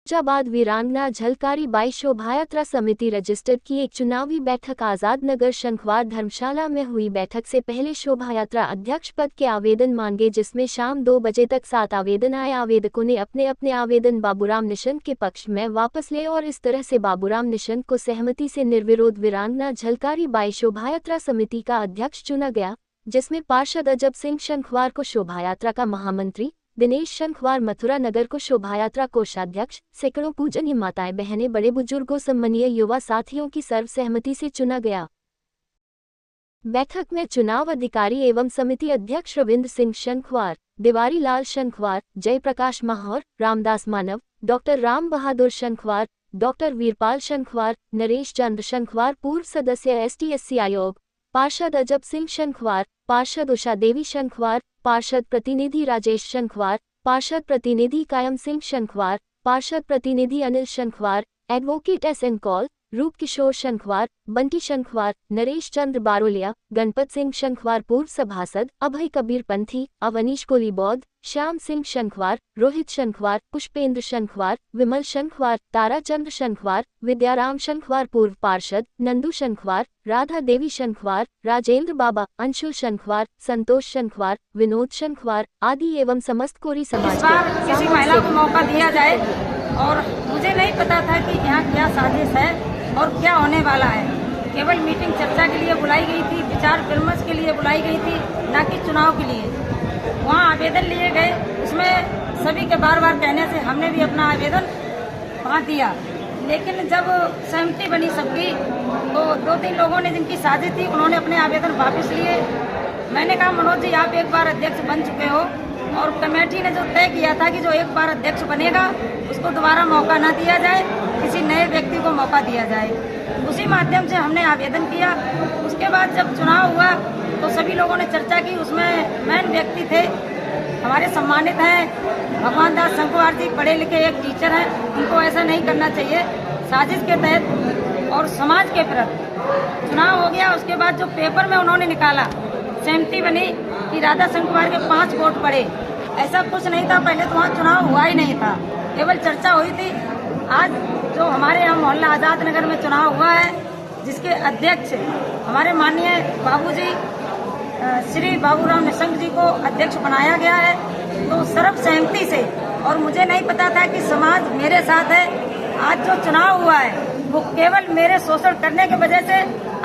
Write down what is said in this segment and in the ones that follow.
फैजाबाद वीरांगना झलकारी बाई शोभायात्रा समिति रजिस्टर की एक चुनावी बैठक आजाद नगर शंखवार धर्मशाला में हुई। बैठक से पहले शोभायात्रा अध्यक्ष पद के आवेदन मांगे, जिसमें शाम 2 बजे तक 7 आवेदन आए। आवेदकों ने अपने अपने आवेदन बाबूराम निशंक के पक्ष में वापस लिए और इस तरह से बाबूराम निशंक को सहमति से निर्विरोध वीरांगना झलकारी बाई शोभायात्रा समिति का अध्यक्ष चुना गया, जिसमें पार्षद अजब सिंह शंखवार को शोभायात्रा का महामंत्री, दिनेश शंखवार मथुरा नगर को शोभायात्रा कोषाध्यक्ष, सैकड़ों पूजनीय माताएं बहनें, बड़े बुजुर्गों, सम्मानीय युवा साथियों की सर्वसहमति से चुना गया। बैठक में चुनाव अधिकारी एवं समिति अध्यक्ष रविंद्र सिंह शंखवार, दिवारी लाल शंखवार, जयप्रकाश माहौर, रामदास मानव, डॉक्टर राम बहादुर शंखवार, डॉक्टर वीरपाल शंखवार, नरेश चंद्र शंखवार, पूर्व सदस्य ST/SC आयोग, पार्षद अजब सिंह शंखवार, पार्षद उषा देवी शंखवार, पार्षद प्रतिनिधि राजेश शंखवार, पार्षद प्रतिनिधि कायम सिंह शंखवार, पार्षद प्रतिनिधि अनिल शंखवार, एडवोकेट SN कौल, रूप किशोर शंखवार, बंटी शंखवार, नरेश चंद्र बारोलिया, गणपत सिंह शंखवार, पूर्व सभासद, अभय कबीर पंथी, अवनीश कोली बौद्ध, श्याम सिंह शंखवार, रोहित शंखवार, पुष्पेंद्र शंखवार, विमल शंखवार, ताराचंद्र शंखवार, विद्याराम शंखवार, पूर्व पार्षद, नंदू शंखवार, राधा देवी शंखवार, राजेंद्र बाबा, अंशुल शंखवार, संतोष शंखवार, विनोद शंखवार आदि एवं समस्त कोरी समाज के किसी महिला को मौका दिया जाए। और मुझे नहीं पता था कि यहाँ क्या साजिश है और क्या होने वाला है। केवल मीटिंग चर्चा के लिए बुलाई गई थी, विचार विमर्श के लिए बुलाई गई थी, न कि चुनाव के लिए। वहाँ आवेदन लिए गए, उसमें सभी के बार बार कहने से हमने भी अपना आवेदन वहाँ दिया। लेकिन जब सहमति बनी सबकी, तो 2-3 लोगों ने जिनकी साजिश थी उन्होंने अपने आवेदन वापस लिए। मैंने कहा, मनोज जी आप एक बार अध्यक्ष बन चुके हो और कमेटी ने जो तय किया था कि जो एक बार अध्यक्ष बनेगा उसको दोबारा मौका ना दिया जाए, किसी नए व्यक्ति को मौका दिया जाए। उसी माध्यम से हमने आवेदन किया। उसके बाद जब चुनाव हुआ तो सभी लोगों ने चर्चा की। उसमें मेन व्यक्ति थे, हमारे सम्मानित हैं भगवान दास शंखवार जी, पढ़े लिखे एक टीचर हैं। उनको ऐसा नहीं करना चाहिए। साजिश के तहत और समाज के प्रति चुनाव हो गया। उसके बाद जो पेपर में उन्होंने निकाला, सहमति बनी कि राधा शंखवार के 5 वोट पड़े। ऐसा कुछ नहीं था, पहले तो वहाँ चुनाव हुआ ही नहीं था, केवल चर्चा हुई थी। आज जो हमारे यहाँ मोहल्ला आजाद नगर में चुनाव हुआ है, जिसके अध्यक्ष हमारे माननीय बाबूजी श्री बाबूराम निशंक जी को अध्यक्ष बनाया गया है, तो सर्वसहमति से। और मुझे नहीं पता था कि समाज मेरे साथ है। आज जो चुनाव हुआ है वो केवल मेरे शोषण करने की वजह से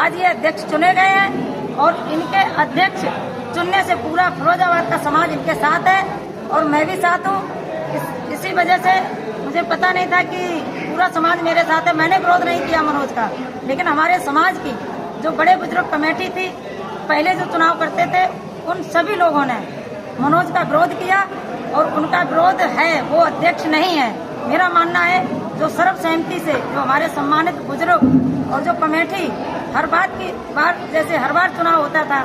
आज ये अध्यक्ष चुने गए हैं और इनके अध्यक्ष चुनने से पूरा फिरोजाबाद का समाज इनके साथ है और मैं भी साथ हूँ। इसी वजह से मुझे पता नहीं था कि पूरा समाज मेरे साथ है। मैंने विरोध नहीं किया मनोज का, लेकिन हमारे समाज की जो बड़े बुजुर्ग कमेटी थी, पहले जो चुनाव करते थे, उन सभी लोगों ने मनोज का विरोध किया और उनका विरोध है, वो अध्यक्ष नहीं है। मेरा मानना है जो सर्वसहमति से जो हमारे सम्मानित बुजुर्ग और जो कमेटी हर बात की बात, जैसे हर बार चुनाव होता था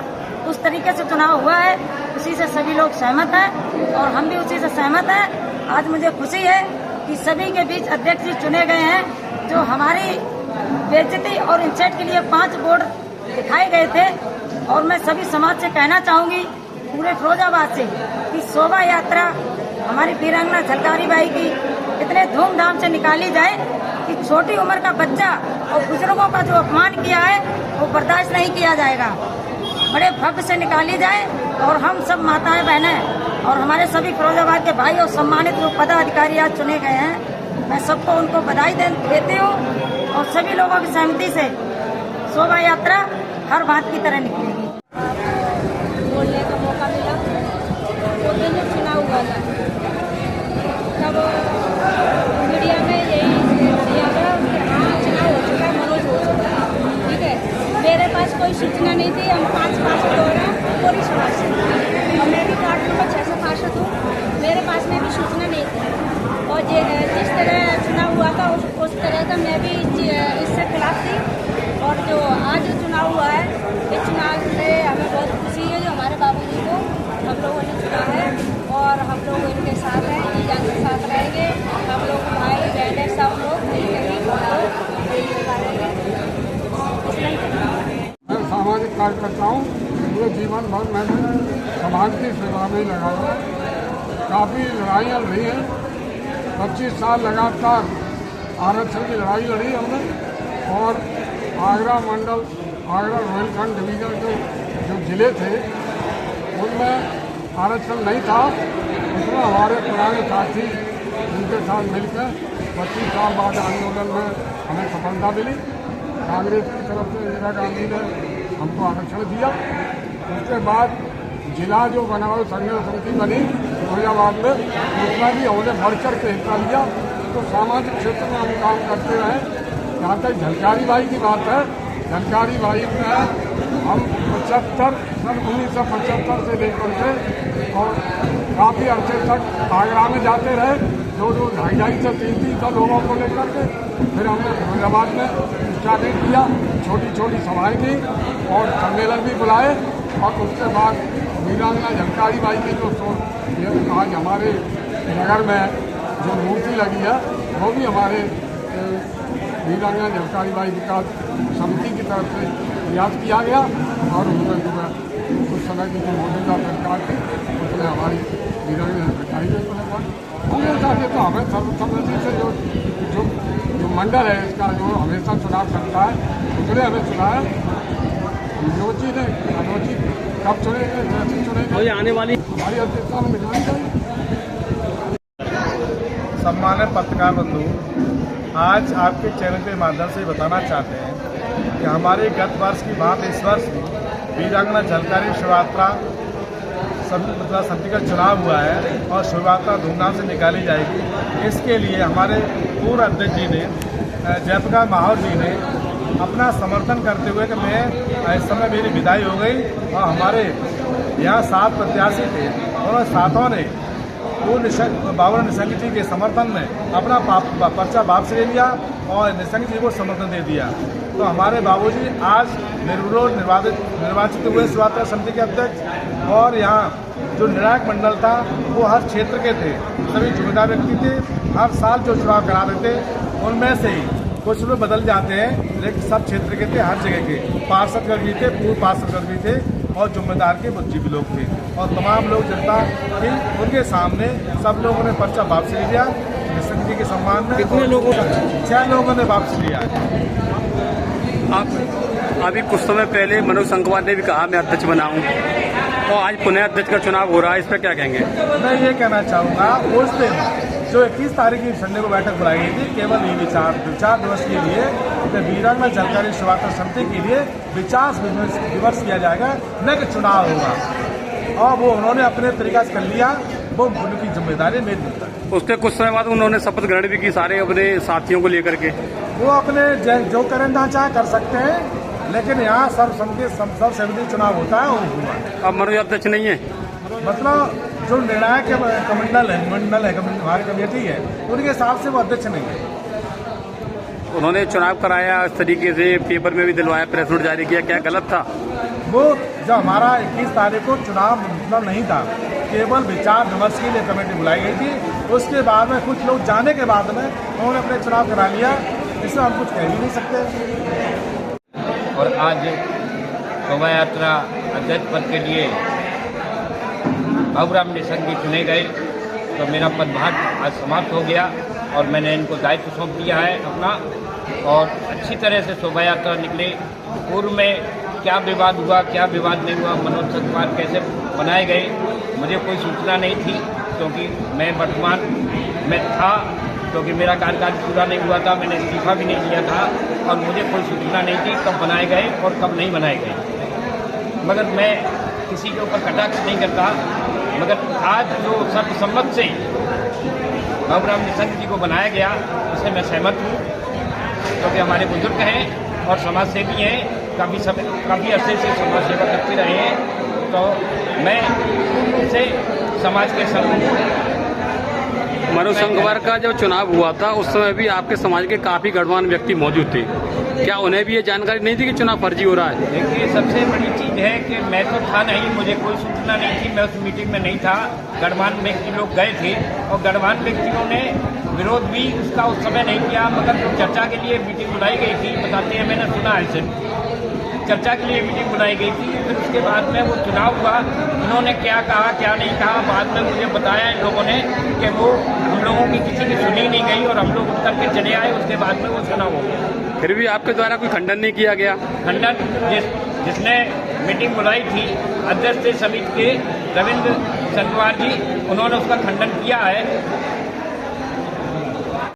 उस तरीके से चुनाव हुआ है, उसी से सभी लोग सहमत हैं और हम भी उसी से सहमत हैं। आज मुझे खुशी है कि सभी के बीच अध्यक्ष जी चुने गए हैं। जो हमारी बेइज्जती और इंसल्ट के लिए 5 बोर्ड दिखाए गए थे, और मैं सभी समाज से कहना चाहूंगी, पूरे फिरोजाबाद से, कि शोभा यात्रा हमारी वीरांगना झलकारी बाई की इतने धूमधाम से निकाली जाए कि छोटी उम्र का बच्चा और बुजुर्गों का जो अपमान किया है वो बर्दाश्त नहीं किया जाएगा। बड़े भव्य से निकाली जाए और हम सब माताएं बहनें और हमारे सभी फिरोजाबाद के भाई और सम्मानित जो पदाधिकारी आज चुने गए हैं, मैं सबको उनको बधाई देती हूँ और सभी लोगों की सहमति से शोभा यात्रा हर बात की तरह निकलेगी। बोलने का मौका मिला, वो दिन चुनाव हुआ था, तब मीडिया में यही दिया गया कि हाँ चुनाव हो चुका, मनोज हो चुका, ठीक है। मेरे पास कोई सूचना नहीं थी। हम 5 पार्षद हो रहे हैं पूरी समाज से, और मैं भी वार्ड नंबर 6 से पार्षद हूँ। मेरे पास में भी सूचना नहीं थी, और जिस तरह चुनाव हुआ था उस तरह का मैं भी इससे खिलाफ थी। और जो आज चुनाव हुआ है, इस चुनाव से हमें बहुत खुशी है। जो हमारे बाबूजी को हम लोगों ने चुना है और हम लोग इनके साथ हैं, ईजान के साथ रहेंगे। हम लोग भाई बहनें सब लोग मिलकर ही मैं सामाजिक कार्यकर्ता हूँ। पूरे जीवन भर मैंने समाज की सेवा में लगाया। काफ़ी लड़ाइयाँ रही हैं 25 साल लगातार आरक्षण की लड़ाई लड़ी हमने, और आगरा मंडल, आगरा रोहिलखंड डिवीजन जो जिले थे उनमें आरक्षण नहीं था। उसमें हमारे पुराने साथी उनके साथ मिलकर 25 साल बाद आंदोलन में हमें सफलता मिली। कांग्रेस की तरफ से इंदिरा गांधी ने हमको आरक्षण दिया। उसके बाद जिला जो बनाओ संघर्ष समिति बनी फिरोजाबाद में, उसमें भी हमने बढ़ चढ़ के हिस्सा लिया। तो सामाजिक क्षेत्र में हम काम करते रहे। जहाँ तक झलकारी बाई की बात है, झलकारी बाई में हम 1975 से लेकर के और काफ़ी अरसे तक आगरा में जाते रहे, 2-2, 2.5 से 3 लोगों को लेकर के। फिर हमने फिरोजाबाद में स्टार्टिंग किया, छोटी छोटी सभाएँ की और सम्मेलन भी बुलाए। और उसके बाद वीरांगना झलकारी बाई की जो आज हमारे नगर में जो मूर्ति लगी है, वो भी हमारे वीरांगना झलकारी बाई विकास समिति की तरफ से प्रयास किया गया। और उनमें जो है उस समय की जो मौजूदा सरकार थी उसने हमारी वीरांगना झलकारी बाई को लगवाई। हमेशा से तो हमें सर्वसम्मति से जो मंडल है इसका जो हमेशा चुनाव करता है, उसने हमें चुनाया। योजी ने अनोजी कब चुनेंगे, कैसे चुनेंगे, आने वाली हमारी अध्यक्षता में मिलवाई जाएगी। सम्मानित पत्रकार बंधु, आज आपके चैनल के माध्यम से बताना चाहते हैं कि हमारे गत वर्ष की बात इस वर्ष वीरांगना झलकारी शोभायात्रा समिति का चुनाव हुआ है और शोभायात्रा धूमधाम से निकाली जाएगी। इसके लिए हमारे पूर्व अध्यक्ष जी ने, जयप्रकाश माहौर जी ने अपना समर्थन करते हुए कि मैं इस समय मेरी विदाई हो गई और हमारे यहाँ 7 प्रत्याशी थे और सातों ने बाबूराव निशंक जी के समर्थन में अपना पर्चा वापस ले लिया और निशंक जी को समर्थन दे दिया। तो हमारे बाबूजी आज निर्विरोध निर्वाचित हुए शोभायात्रा समिति के अध्यक्ष। और यहाँ जो निर्णायक मंडल था वो हर क्षेत्र के थे, सभी जिम्मेदार व्यक्ति थे। हर साल जो चुनाव करा रहे थे उनमें से ही कुछ लोग बदल जाते हैं, लेकिन सब क्षेत्र के थे, हर जगह के पार्षदगण भी थे, पूर्व पार्षदगण भी थे और जिम्मेदार के बुद्धि भी लोग थे। और तमाम लोग जनता थी, उनके सामने सब लोगों ने पर्चा वापस ले लिया निशंक जी के सम्मान में। कितने लोगों 6 लोगों ने वापस लिया। आप अभी कुछ समय पहले मनोज संघवार ने भी कहा मैं अध्यक्ष बनाऊं, तो आज पुनः अध्यक्ष का चुनाव हो रहा है, इस पर क्या कहेंगे? मैं ये कहना चाहूँगा, उस दिन जो 21 तारीख की संडे को बैठक बुलाई गई थी, केवल ये विचार दिवस के लिए तो वीरांगना झलकारी शोभायात्रा समिति के लिए विचार विमर्श किया जाएगा, न कि चुनाव होगा। और वो उन्होंने अपने तरीका से कर लिया, वो उनकी जिम्मेदारी नहीं देता। उसके कुछ समय बाद उन्होंने शपथ ग्रहण भी की सारे अपने साथियों को लेकर के। वो अपने जो करना चाहे कर सकते हैं, लेकिन यहाँ सर्वसम्मति चुनाव होता है वो हुआ। अब मनोज अध्यक्ष नहीं है, मतलब जो निर्णायक मंडल है हमारी कमेटी है, उनके हिसाब से वो अध्यक्ष नहीं है। उन्होंने चुनाव कराया इस तरीके से, पेपर में भी दिलवाया, प्रेस नोट जारी किया, क्या गलत था? वो जो हमारा 21 तारीख को चुनाव मतलब नहीं था, केवल विचार विमर्श के लिए कमेटी बुलाई गई थी। उसके बाद में कुछ लोग जाने के बाद में उन्होंने अपने चुनाव करा लिया, इससे हम कुछ कह भी नहीं सकते। और आज शोभा यात्रा अध्यक्ष पद के लिए बाबूराव निशंक जी चुने गए, तो मेरा पदभार आज समाप्त हो गया और मैंने इनको दायित्व सौंप दिया है अपना। और अच्छी तरह से शोभा यात्रा निकले। पूर्व में क्या विवाद हुआ, क्या विवाद नहीं हुआ, मनोज संघवार कैसे बनाए गए, मुझे कोई सूचना नहीं थी, क्योंकि मैं वर्तमान में था, क्योंकि मेरा कार्यकाल पूरा नहीं हुआ था, मैंने इस्तीफा भी नहीं दिया था और मुझे कोई सूचना नहीं थी कब बनाए गए और कब नहीं बनाए गए। मगर मैं किसी के ऊपर कटाक्ष नहीं करता, मगर आज जो सर्वसम्मत से बाबूराव निशंक जी को बनाया गया उससे मैं सहमत हूँ, क्योंकि हमारे बुजुर्ग हैं और समाज सेवी हैं, काफ़ी अरसे से समाज सेवा करते रहे हैं, तो मैं उनसे समाज के संग। मनोज संघवार का जब चुनाव हुआ था उस समय भी आपके समाज के काफी गणमान्य व्यक्ति मौजूद थे, क्या उन्हें भी ये जानकारी नहीं थी कि चुनाव फर्जी हो रहा है? देखिए, सबसे बड़ी चीज़ है कि मैं तो था नहीं, मुझे कोई सूचना नहीं थी, मैं उस मीटिंग में नहीं था। गणमान्य व्यक्ति लोग गए थे और गणमान्य व्यक्तियों ने विरोध भी उसका उस समय नहीं किया, मगर जो चर्चा के लिए मीटिंग बुलाई गई थी, बताते हैं मैंने सुना है सिर्फ चर्चा के लिए मीटिंग बुलाई गई थी। फिर उसके बाद में वो चुनाव हुआ, उन्होंने क्या कहा क्या नहीं कहा, बाद में मुझे बताया इन लोगों ने कि वो हम लोगों की किसी की सुनी नहीं गई और हम लोग उठ करके चले आए, उसके बाद में वो चुनाव हो गया। फिर भी आपके द्वारा कोई खंडन नहीं किया गया? खंडन जिसने मीटिंग बुलाई थी अध्यक्ष समिति के रविंद्र संगवार जी, उन्होंने उसका खंडन किया है